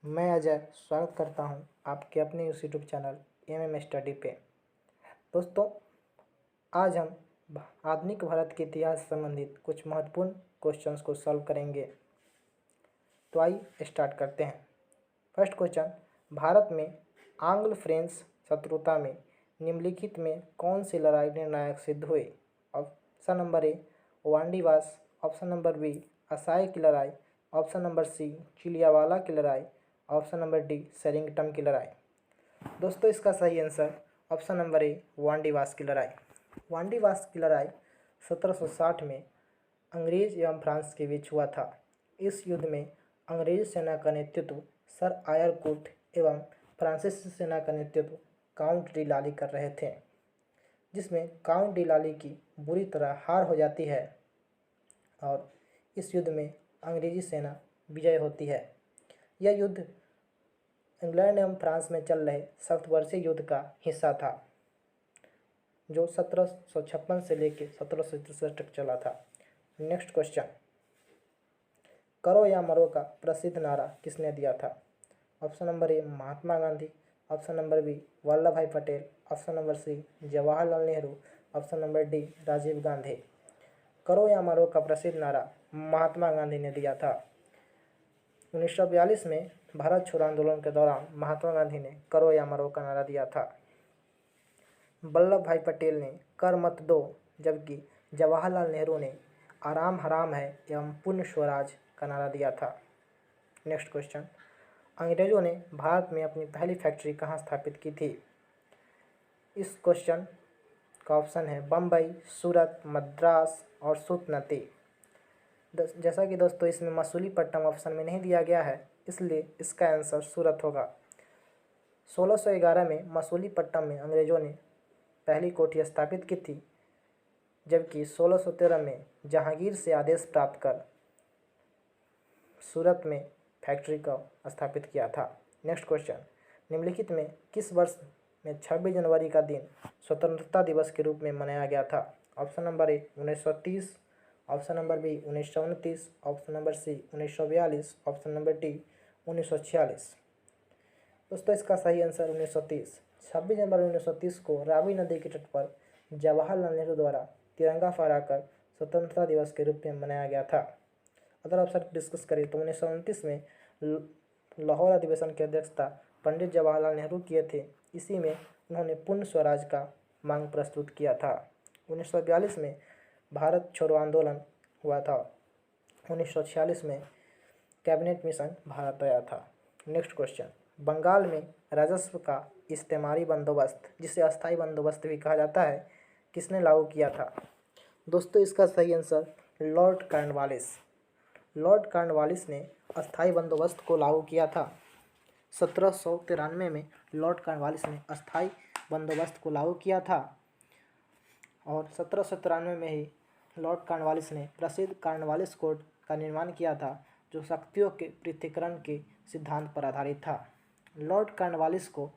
मैं अजय स्वागत करता हूं आपके अपने उस यूट्यूब चैनल एमएम स्टडी पे। दोस्तों, आज हम आधुनिक भारत के इतिहास से संबंधित कुछ महत्वपूर्ण क्वेश्चंस को सॉल्व करेंगे। तो आइए स्टार्ट करते हैं। फर्स्ट क्वेश्चन, भारत में आंग्ल फ्रेंच शत्रुता में निम्नलिखित में कौन सी लड़ाई निर्णायक सिद्ध हुई? Option number A Wandiwash, option number B Assaye की लड़ाई, ऑप्शन नंबर सी चिलियावाला की लड़ाई, ऑप्शन नंबर डी सेरिंगटन की लड़ाई। दोस्तों, इसका सही answer option number A Wandiwash की लड़ाई। वांडीवास की लड़ाई 1760 में अंग्रेज एवं फ्रांस के बीच हुआ था। इस युद्ध में अंग्रेजी सेना का नेतृत्व सर आयर कूट एवं फ्रांसीसी सेना का नेतृत्व काउंट डी लाली कर रहे थे, जिसमें काउंट डी लाली की बुरी तरह हार हो जाती है और इस युद्ध में अंग्रेजी सेना विजय होती है। यह युद्ध इंग्लैंड एवं फ्रांस में चल रहे सप्तवर्षीय युद्ध का हिस्सा था, जो 1756 से लेकर 1763 तक चला था। नेक्स्ट क्वेश्चन, करो या मरो का प्रसिद्ध नारा किसने दिया था? Option number A Mahatma Gandhi, option number B Vallabh भाई Patel, option number C Jawaharlal Nehru, option number D Rajiv Gandhi. करो या मरो का प्रसिद्ध नारा महात्मा गांधी ने दिया था। 1942 में भारत छोड़ो आंदोलन के दौरान महात्मा गांधी ने करो या मरो का नारा दिया था। वल्लभ भाई पटेल ने कर मत दो, जबकि जवाहरलाल नेहरू ने आराम हराम है एवं पूर्ण स्वराज का नारा दिया था। नेक्स्ट क्वेश्चन, अंग्रेजों ने भारत में अपनी पहली फैक्ट्री कहाँ स्थापित की थी? इस क्वेश्चन का ऑप्शन है बम्बई, सूरत, मद्रास और सूतनती। जैसा कि दोस्तों इसमें मसूलीपट्टनम ऑप्शन में नहीं दिया गया है, इसलिए इसका आंसर सूरत होगा। 1611 में मसूलीपट्टनम में अंग्रेजों ने पहली कोठी स्थापित की थी, जबकि 1613 में जहांगीर से आदेश प्राप्त कर सूरत में फैक्ट्री को स्थापित किया था। नेक्स्ट क्वेश्चन, निम्नलिखित में किस वर्ष में 26 जनवरी का दिन स्वतंत्रता दिवस के रूप में मनाया गया था? Option number A 1930, option number B 1929, option number C 1942, option number D 1946। दोस्तों, इसका सही आंसर 1930। 26 जनवरी 1930 को रावी नदी के तट पर जवाहरलाल नेहरू द्वारा तिरंगा फहराकर स्वतंत्रता दिवस के रूप में मनाया गया था। अगर आप सर डिस्कस करें तो 1929 में लाहौर अधिवेशन की अध्यक्षता पंडित जवाहरलाल नेहरू किए थे। इसी में उन्होंने पूर्ण स्वराज का मांग प्रस्तुत किया था। 1942 में भारत छोड़ो आंदोलन हुआ था। 1946 में कैबिनेट मिशन भारत आया था। नेक्स्ट क्वेश्चन, बंगाल में राजस्व का इस्तेमारी बंदोबस्त, जिसे अस्थायी बंदोबस्त भी कहा जाता है, किसने लागू किया था? दोस्तों, इसका सही answer Lord Cornwallis. Lord Cornwallis ने अस्थायी बंदोबस्त को लागू किया था। 1793 में लॉर्ड कॉर्नवालिस ने अस्थायी बंदोबस्त को लागू किया था और 1793 में ही लॉर्ड कॉर्नवालिस ने प्रसिद्ध कॉर्नवालिस कोड का निर्माण किया था, जो शक्तियों के पृथक्करण के सिद्धांत पर आधारित था। लॉर्ड कॉर्नवालिस को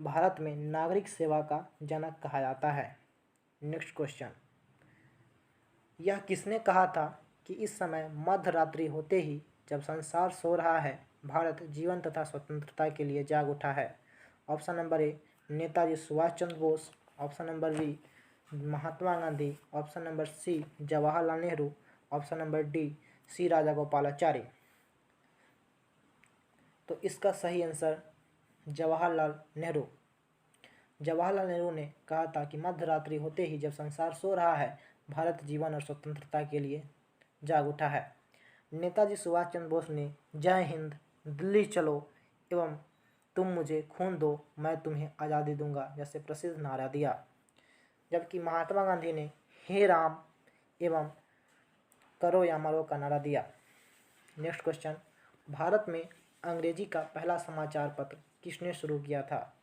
भारत में नागरिक सेवा का जनक कहा जाता है। नेक्स्ट क्वेश्चन, यह किसने कहा था कि इस समय मध्य रात्रि होते ही जब संसार सो रहा है, भारत जीवन तथा स्वतंत्रता के लिए जाग उठा है? Option number A Netaji Subhash Chandra Bose, option number B Mahatma Gandhi, option number C Jawaharlal Nehru, option number D C Rajagopalachari. तो इसका सही आंसर जवाहरलाल नेहरू। जवाहरलाल नेहरू ने कहा था कि मध्य रात्रि होते ही जब संसार सो रहा है, भारत जीवन और स्वतंत्रता के लिए जाग उठा है। नेताजी सुभाष चंद्र बोस ने जय हिंद, दिल्ली चलो एवं तुम मुझे खून दो, मैं तुम्हें आज़ादी दूंगा जैसे प्रसिद्ध नारा दिया, जबकि महात्मा गांधी ने हे राम एवं करो या मरो का नारा दिया। नेक्स्ट क्वेश्चन, भारत में अंग्रेजी का पहला समाचार पत्र किसने शुरू किया था?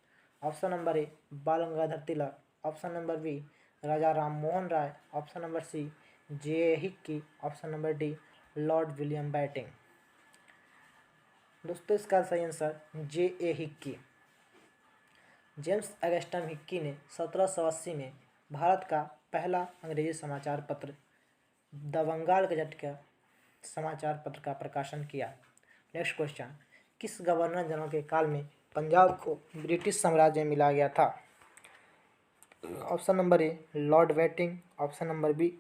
Option number A Bal Gangadhar Tilak, option number B Raja Ram Mohan Roy, option number C J Hicky, option number D lord William Bentinck. दोस्तों, इसका सही answer J A Hicky. James Augustus Hicky ने 1780 में भारत का पहला अंग्रेजी समाचार पत्र द बंगाल गजट का समाचार पत्र का प्रकाशन किया। नेक्स्ट क्वेश्चन, किस गवर्नर जनरल के काल में पंजाब को ब्रिटिश साम्राज्य में मिला गया था? ऑप्शन नंबर ए लॉर्ड वेटिंग, option number B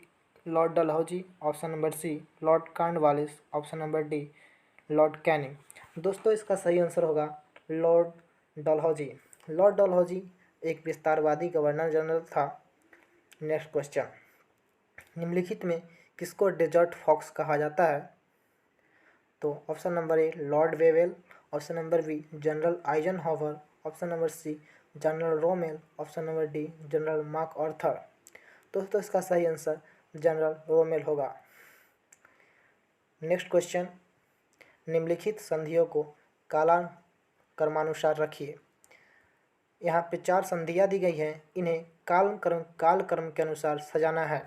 Lord Dalhousie, option number C Lord Cornwallis, option number D Lord Canning. दोस्तों इसका सही आंसर होगा लॉर्ड डलहौजी। लॉर्ड डलहौजी एक विस्तारवादी गवर्नर जनरल था। नेक्स्ट क्वेश्चन, निम्नलिखित में किसको डेजर्ट फॉक्स कहा जाता है? तो option number A Lord Wavell, option number B General Eisenhower, option number C General Rommel, option number D General MacArthur. दोस्तों इसका सही आंसर जनरल रोमेल होगा। नेक्स्ट क्वेश्चन, निम्नलिखित संधियों को कालक्रमानुसार रखिए। यहाँ पे 4 संधियाँ दी गई हैं, इन्हें कालक्रम के अनुसार सजाना है।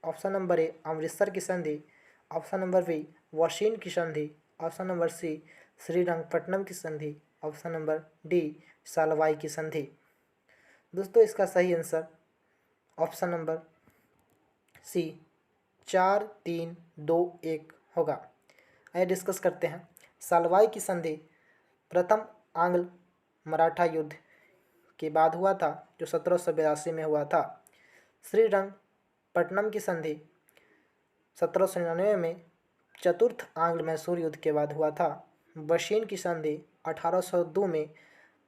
ऑप्शन नंबर ए अमृतसर की संधि, ऑप्शन नंबर बी वाशीन की संधि, ऑप्शन नंबर सी श्रीरंगपट्टनम की संधि, ऑप्शन नंबर डी सालवाई की संधि। दोस्तों इसका सही आंसर ऑप्शन नंबर सी 4, 3, 2, 1 होगा। आइए डिस्कस करते हैं। सालवाई की संधि प्रथम आंग्ल मराठा युद्ध के बाद हुआ था, जो 1782 में हुआ था। श्रीरंगपट्टनम की संधि 1799 में चतुर्थ आंग्ल मैसूर युद्ध के बाद हुआ था। वशीन की संधि 1802 में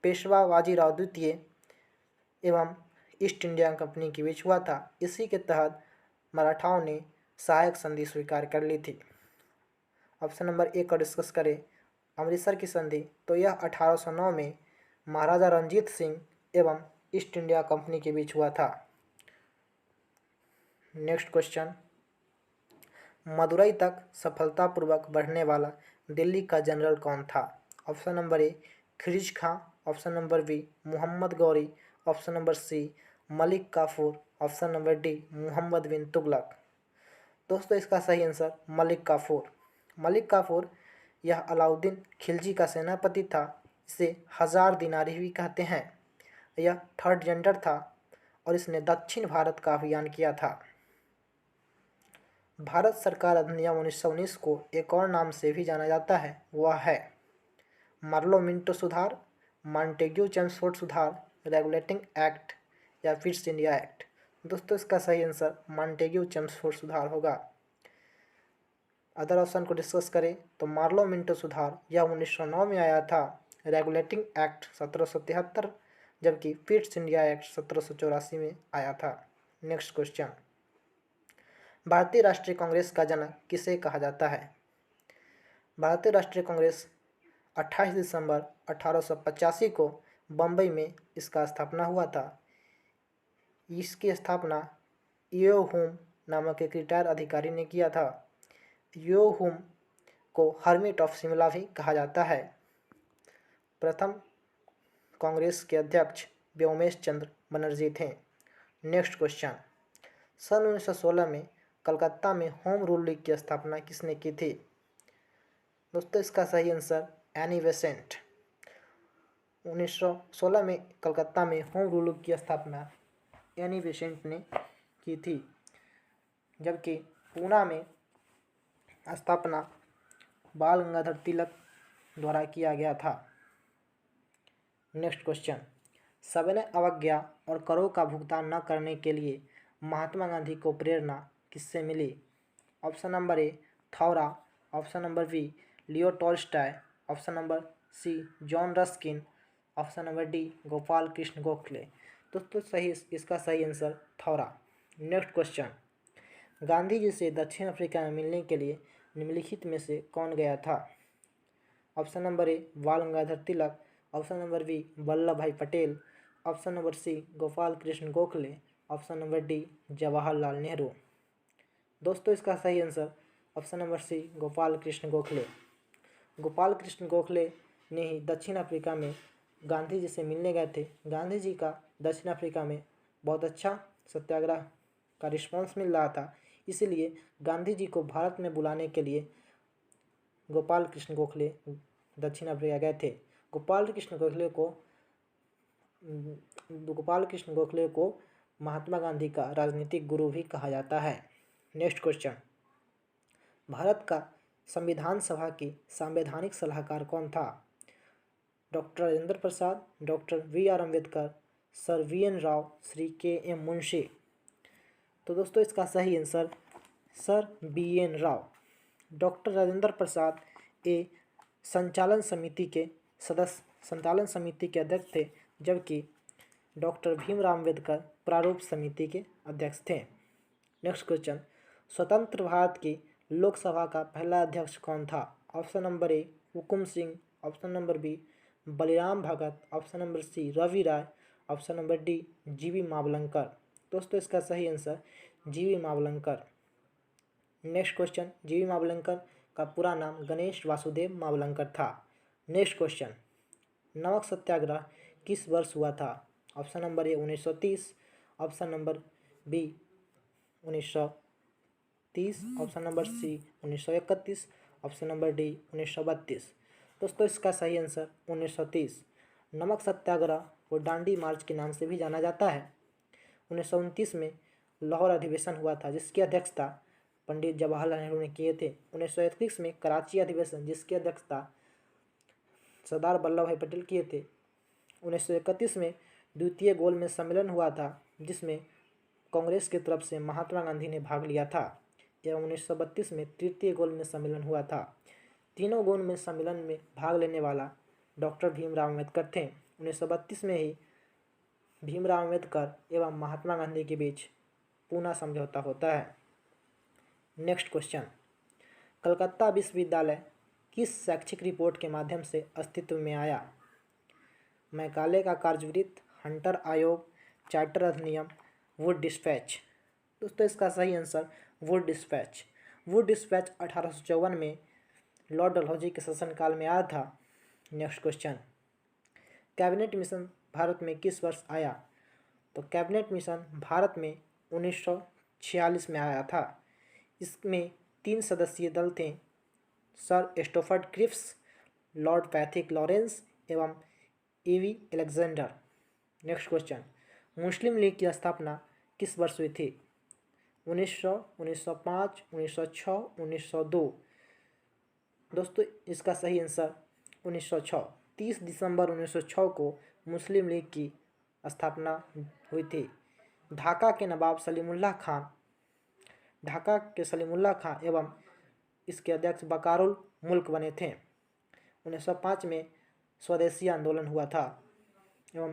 पेशवा बाजीराव द्वितीय एवं ईस्ट इंडिया कंपनी के बीच हुआ था। इसी के तहत मराठाओं ने सहायक संधि स्वीकार कर ली थी। ऑप्शन नंबर ए का डिस्कस करें, अमृतसर की संधि, तो यह 1809 में महाराजा रणजीत सिंह एवं ईस्ट इंडिया कंपनी के बीच हुआ था। नेक्स्ट क्वेश्चन, मदुरई तक सफलतापूर्वक बढ़ने वाला दिल्ली का जनरल कौन था? ऑप्शन नंबर ए खिरिज Khan, option number B Mohammad Ghori, option number C Malik Kafur, option number D Muhammad bin Tughlaq. दोस्तों इसका सही आंसर मलिक काफूर। मलिक काफूर यह अलाउद्दीन खिलजी का सेनापति था। इसे 1000 दिनारी भी कहते हैं। यह थर्ड जेंडर था और इसने दक्षिण भारत का अभियान किया था। भारत सरकार अधिनियम 1919 को एक और नाम से भी जाना जाता है, वह है मार्लो मिंटो सुधार, मॉन्टेग्यू चेम्सफोर्ड सुधार, रेगुलेटिंग एक्ट या फिर इंडिया एक्ट। दोस्तों इसका सही आंसर मॉन्टेग्यू चेम्सफोर्ड सुधार होगा। अदर ऑप्शन को डिस्कस करें तो मार्लो मिंटो सुधार यह 1909 में आया था। रेगुलेटिंग एक्ट 1773, जबकि फिट्स इंडिया एक्ट 1784 में आया था। नेक्स्ट क्वेश्चन, भारतीय राष्ट्रीय कांग्रेस का जनक किसे कहा जाता है? भारतीय राष्ट्रीय कांग्रेस 28 दिसंबर 1885 को बम्बई में इसका स्थापना हुआ था। इसकी स्थापना यो हुम नामक एक रिटायर अधिकारी ने किया था। यो हुम को हर्मिट ऑफ शिमला भी कहा जाता है। प्रथम कांग्रेस के अध्यक्ष व्योमेश चंद्र बनर्जी थे। नेक्स्ट क्वेश्चन, सन 1916 में कलकत्ता में होम रूल लीग की स्थापना किसने की थी? दोस्तों इसका सही आंसर एनी बेसेंट। 1916 में कलकत्ता में होम रूल लीग की स्थापना एनी बेसेंट ने की थी, जबकि पूना में स्थापना बाल गंगाधर तिलक द्वारा किया गया था। नेक्स्ट क्वेश्चन, सविनय अवज्ञा और करों का भुगतान न करने के लिए महात्मा गांधी को प्रेरणा किससे मिली? Option number A Thoreau, option number B Leo Tolstoy, option number C John Ruskin, option number D Gopal Krishna Gokhale. दोस्तों इसका सही answer Thoreau. Next question, Gandhi ji से दक्षिण अफ्रीका में मिलने के लिए निम्नलिखित में से कौन गया था? Option number A Bal Gangadhar Tilak, option number B Vallabh भाई Patel, option number C Gopal Krishna Gokhale, option number D Jawaharlal Nehru. दोस्तों इसका सही answer option number C Gopal Krishna Gokhale. Gopal Krishna Gokhale ने ही दक्षिण अफ्रीका में गांधी जी से मिलने गए थे। गांधी जी का दक्षिण अफ्रीका में बहुत अच्छा सत्याग्रह का रिस्पॉन्स मिल रहा था, इसीलिए गांधी जी को भारत में बुलाने के लिए गोपाल कृष्ण गोखले दक्षिण अफ्रीका गए थे। गोपाल कृष्ण गोखले को महात्मा गांधी का राजनीतिक गुरु भी कहा जाता है। नेक्स्ट क्वेश्चन, भारत का संविधान सभा के संवैधानिक सलाहकार कौन था? Doctor Rajendra Prasad, doctor B R. Ambedkar, sir V N. Rau, Shri K M. Munshi. तो दोस्तों इसका सही answer sir B N. Rau. Doctor Rajendra Prasad संचालन समिति के अध्यक्ष थे, जबकि डॉक्टर भीमराव अम्बेडकर प्रारूप समिति के अध्यक्ष थे। नेक्स्ट क्वेश्चन, स्वतंत्र भारत की लोकसभा का पहला अध्यक्ष कौन था? Option number A Hukam Singh, option number B Baliram Bhagat, option number C Rabi Ray, option number D G V Mavalankar. दोस्तों इसका सही आंसर जीवी मावलंकर। नेक्स्ट क्वेश्चन, जीवी मावलंकर का पूरा नाम गणेश वासुदेव मावलंकर था। नेक्स्ट क्वेश्चन, नमक सत्याग्रह किस वर्ष हुआ था? Option number A 1930, option number B 1930, option number C 1931, option number D 1932। दोस्तों इसका सही आंसर 1930। नमक सत्याग्रह को डांडी मार्च के नाम से भी जाना जाता है। 1929 में लाहौर अधिवेशन हुआ था, जिसकी अध्यक्षता पंडित जवाहरलाल नेहरू ने किए थे। 1931 में कराची अधिवेशन, जिसकी अध्यक्षता सरदार वल्लभ भाई पटेल किए थे। 1931 में द्वितीय गोलमेज सम्मेलन हुआ था, जिसमें कांग्रेस की तरफ से महात्मा गांधी ने भाग लिया था। एवं 1932 में तृतीय गोलमेज सम्मेलन हुआ था। तीनों गोलमेज सम्मेलन में भाग लेने वाला डॉक्टर भीमराव अम्बेडकर थे। 1932 में ही भीमराव अम्बेडकर एवं महात्मा गांधी के बीच पूना समझौता होता है। नेक्स्ट क्वेश्चन, कलकत्ता विश्वविद्यालय किस शैक्षिक रिपोर्ट के माध्यम से अस्तित्व में आया? मैकाले का कार्यवृत्त, हंटर आयोग, चार्टर अधिनियम, वुड डिस्पैच। दोस्तों इसका सही answer Wood dispatch. Wood dispatch 1854 में लॉर्ड डलहौजी के शासनकाल में आया था। Next question, cabinet mission Bharat में किस वर्ष आया? तो कैबिनेट मिशन भारत में 1946 में आया था। इसमें 3 सदस्यीय दल थे, sir Stafford Cripps, lord Pethick Lawrence एवं A V Alexander. Next question, Muslim League की स्थापना किस वर्ष हुई थी? 1900, 1905, 1906, 1902। दोस्तों इसका सही आंसर 1906। 30 दिसंबर 1906 को मुस्लिम लीग की स्थापना हुई थी। ढाका के नवाब सलीमुल्लाह खां एवं इसके अध्यक्ष बकारुल मुल्क बने थे। 1905 में स्वदेशी आंदोलन हुआ था एवं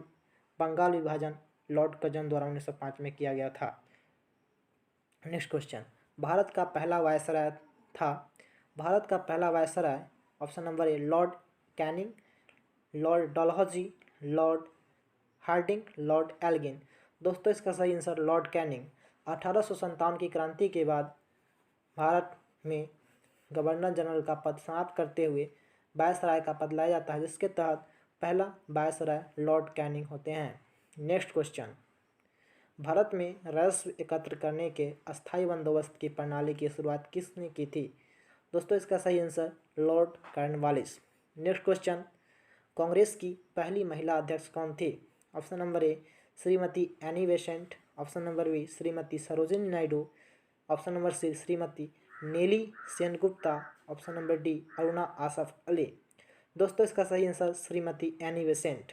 बंगाल विभाजन लॉर्ड कर्जन द्वारा 1905 में किया गया था। नेक्स्ट क्वेश्चन, भारत का पहला viceroy option number A Lord Canning, Lord Dalhousie, Lord Hardinge, Lord Elgin. दोस्तों इसका सही आंसर लॉर्ड कैनिंग। 1857 की क्रांति के बाद भारत में गवर्नर जनरल का पद समाप्त करते हुए वायसराय का पद लाया जाता है, जिसके तहत पहला वायसराय लॉर्ड कैनिंग होते हैं। नेक्स्ट क्वेश्चन, भारत में राजस्व एकत्र करने के अस्थायी बंदोबस्त की प्रणाली की शुरुआत किसने की थी? दोस्तों इसका सही answer Lord Cornwallis. Next question, Congress की पहली महिला अध्यक्ष कौन थी? Option number A Shrimati Annie Besant, option number B Shrimati Sarojini Naidu, option number C Shrimati Nellie Sengupta, option number D Aruna Asaf Ali. दोस्तों इसका सही आंसर श्रीमती एनी बेसेंट।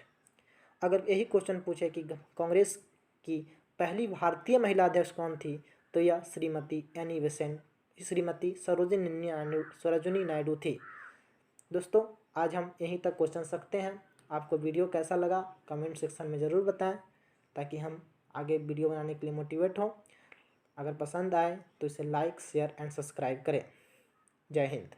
अगर यही क्वेश्चन पूछे कि कांग्रेस की पहली भारतीय महिला अध्यक्ष कौन थी, तो यह श्रीमती सरोजिनी नायडू थी। दोस्तों आज हम यहीं तक क्वेश्चन रखते हैं। आपको वीडियो कैसा लगा कमेंट सेक्शन में ज़रूर बताएं, ताकि हम आगे वीडियो बनाने के लिए मोटिवेट हों। अगर पसंद आए तो इसे लाइक, शेयर एंड सब्सक्राइब करें। जय हिंद।